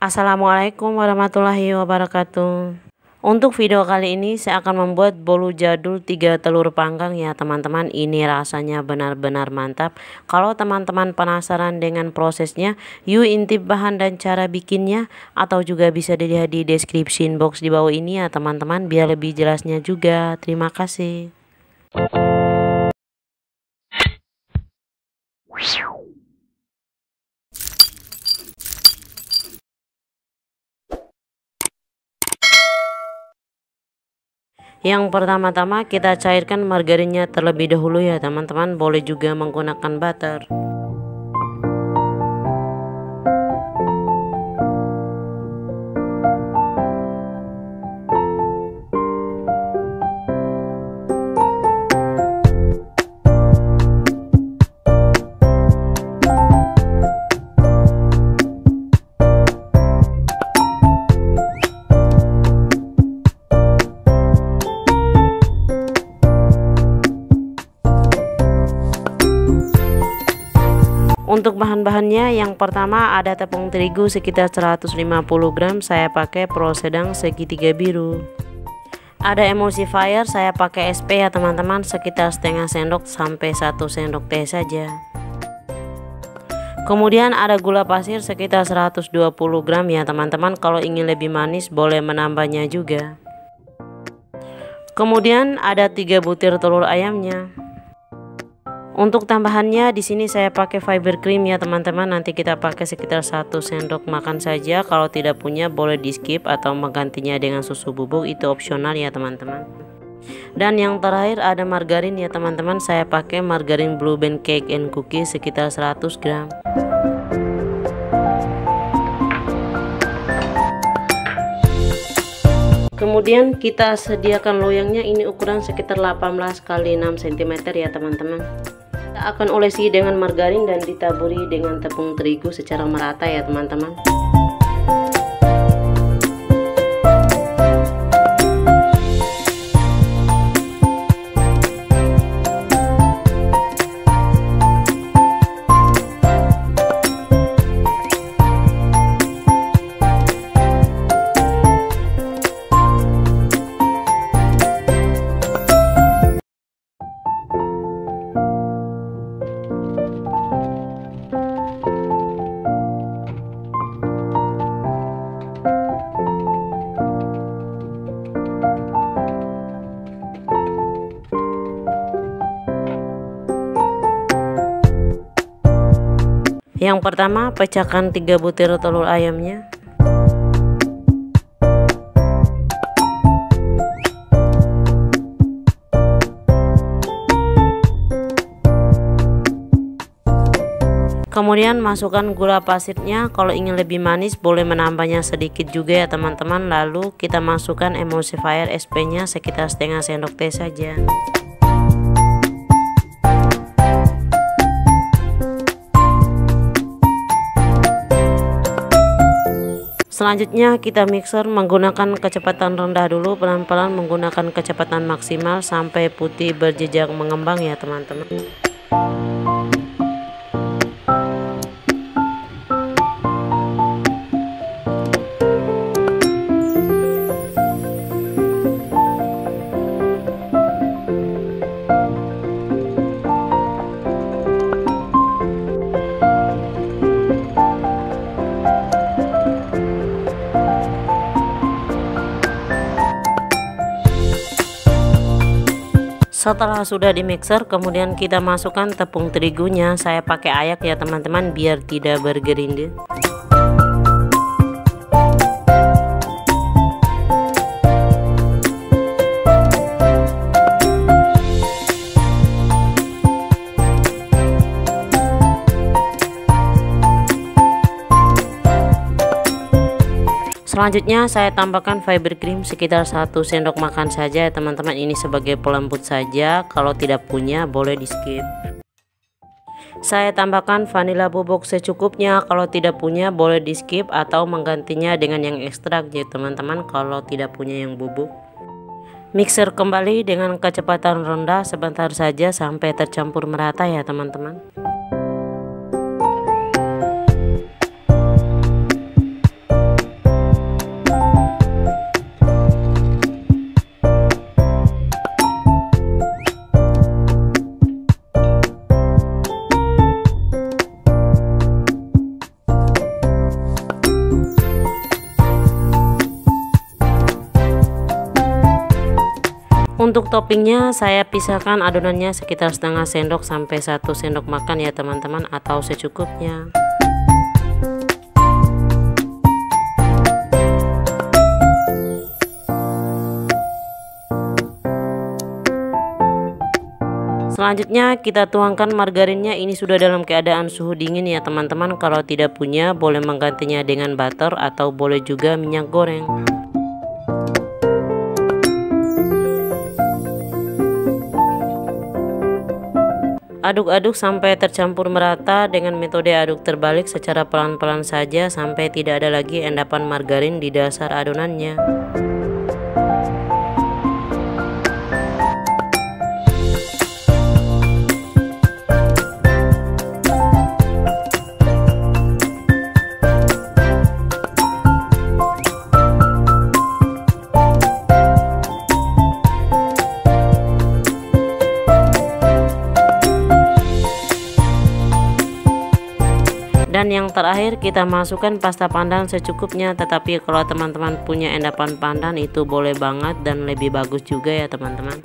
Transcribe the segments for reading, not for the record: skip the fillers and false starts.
Assalamualaikum warahmatullahi wabarakatuh. Untuk video kali ini saya akan membuat bolu jadul 3 telur panggang ya teman-teman. Ini rasanya benar-benar mantap. Kalau teman-teman penasaran dengan prosesnya, yuk intip bahan dan cara bikinnya, atau juga bisa dilihat di description box di bawah ini ya teman-teman, biar lebih jelasnya juga. Terima kasih. Yang pertama-tama kita cairkan margarinnya terlebih dahulu ya teman-teman, boleh juga menggunakan butter. Untuk bahan-bahannya, yang pertama ada tepung terigu sekitar 150 gram, saya pakai pro sedang segitiga biru. Ada emulsifier, saya pakai SP ya teman-teman, sekitar setengah sendok sampai 1 sendok teh saja. Kemudian ada gula pasir sekitar 120 gram ya teman-teman, kalau ingin lebih manis boleh menambahnya juga. Kemudian ada 3 butir telur ayamnya. Untuk tambahannya di sini saya pakai fiber cream ya teman-teman, nanti kita pakai sekitar 1 sendok makan saja. Kalau tidak punya boleh di skip atau menggantinya dengan susu bubuk, itu opsional ya teman-teman. Dan yang terakhir ada margarin ya teman-teman, saya pakai margarin Blue Band Cake and Cookies sekitar 100 gram. Kemudian kita sediakan loyangnya, ini ukuran sekitar 18 x 6 cm ya teman-teman. Kita akan olesi dengan margarin dan ditaburi dengan tepung terigu secara merata ya teman-teman. Yang pertama, pecahkan 3 butir telur ayamnya. Kemudian masukkan gula pasirnya, kalau ingin lebih manis boleh menambahnya sedikit juga ya teman-teman. Lalu kita masukkan emulsifier SP-nya sekitar setengah sendok teh saja. Selanjutnya kita mixer menggunakan kecepatan rendah dulu, pelan-pelan menggunakan kecepatan maksimal sampai putih berjejak mengembang ya teman-teman. Setelah sudah di mixer, kemudian kita masukkan tepung terigunya. Saya pakai ayak ya teman-teman, biar tidak bergerindil. Selanjutnya saya tambahkan fiber cream sekitar 1 sendok makan saja ya teman-teman, ini sebagai pelembut saja, kalau tidak punya boleh di skip. Saya tambahkan vanila bubuk secukupnya, kalau tidak punya boleh di skip atau menggantinya dengan yang ekstrak ya teman-teman kalau tidak punya yang bubuk. Mixer kembali dengan kecepatan rendah sebentar saja sampai tercampur merata ya teman-teman. Untuk toppingnya saya pisahkan adonannya sekitar setengah sendok sampai 1 sendok makan ya teman-teman, atau secukupnya. Selanjutnya kita tuangkan margarinnya, ini sudah dalam keadaan suhu dingin ya teman-teman. Kalau tidak punya boleh menggantinya dengan butter atau boleh juga minyak goreng. Aduk-aduk sampai tercampur merata dengan metode aduk terbalik secara pelan-pelan saja sampai tidak ada lagi endapan margarin di dasar adonannya. Dan yang terakhir kita masukkan pasta pandan secukupnya, tetapi kalau teman-teman punya endapan pandan itu boleh banget dan lebih bagus juga ya teman-teman.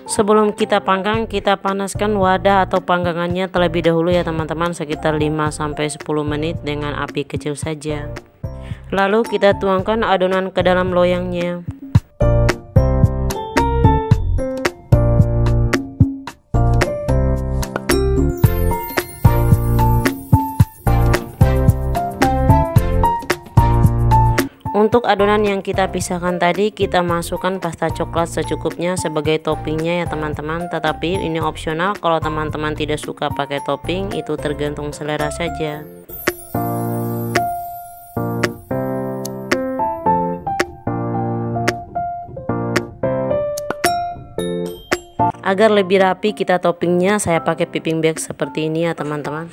Sebelum kita panggang, kita panaskan wadah atau panggangannya terlebih dahulu ya teman-teman, sekitar 5-10 menit dengan api kecil saja. Lalu kita tuangkan adonan ke dalam loyangnya. Untuk adonan yang kita pisahkan tadi, kita masukkan pasta coklat secukupnya sebagai toppingnya ya teman-teman. Tetapi ini opsional, kalau teman-teman tidak suka pakai topping itu tergantung selera saja. Agar lebih rapi kita toppingnya, saya pakai piping bag seperti ini ya teman-teman.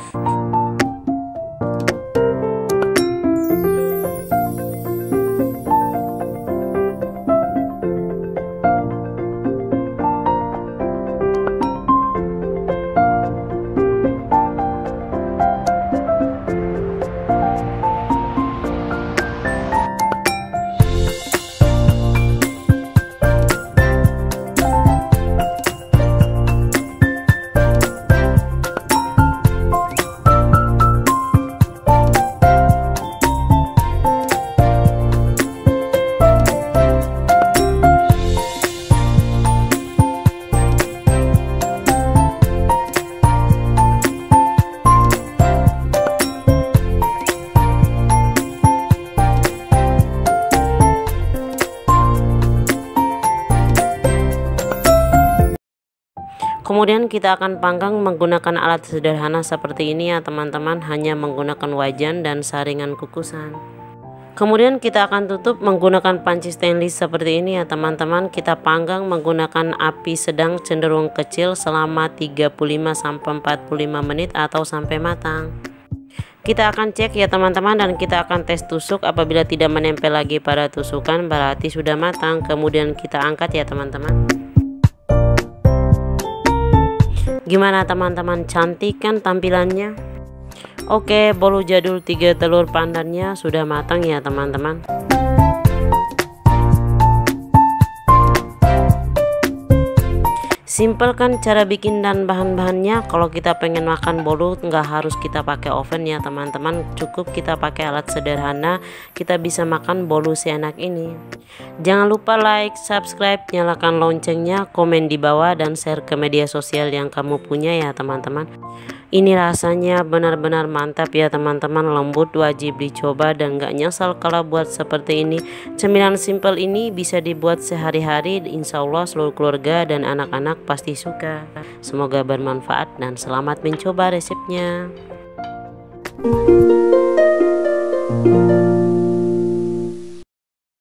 Kemudian kita akan panggang menggunakan alat sederhana seperti ini ya teman-teman, hanya menggunakan wajan dan saringan kukusan. Kemudian kita akan tutup menggunakan panci stainless seperti ini ya teman-teman. Kita panggang menggunakan api sedang cenderung kecil selama 35-45 menit atau sampai matang. Kita akan cek ya teman-teman, dan kita akan tes tusuk. Apabila tidak menempel lagi pada tusukan berarti sudah matang. Kemudian kita angkat ya teman-teman. Gimana teman-teman, cantik kan tampilannya? Oke, bolu jadul 3 telur pandannya sudah matang ya teman-teman. Simple kan cara bikin dan bahan-bahannya. Kalau kita pengen makan bolu nggak harus kita pakai oven ya teman-teman, cukup kita pakai alat sederhana, kita bisa makan bolu seenak ini. Jangan lupa like, subscribe, nyalakan loncengnya, komen di bawah, dan share ke media sosial yang kamu punya ya teman-teman. Ini rasanya benar-benar mantap ya teman-teman, lembut, wajib dicoba dan gak nyesal kalau buat seperti ini. Cemilan simple ini bisa dibuat sehari-hari, insya Allah seluruh keluarga dan anak-anak pasti suka. Semoga bermanfaat dan selamat mencoba resepnya.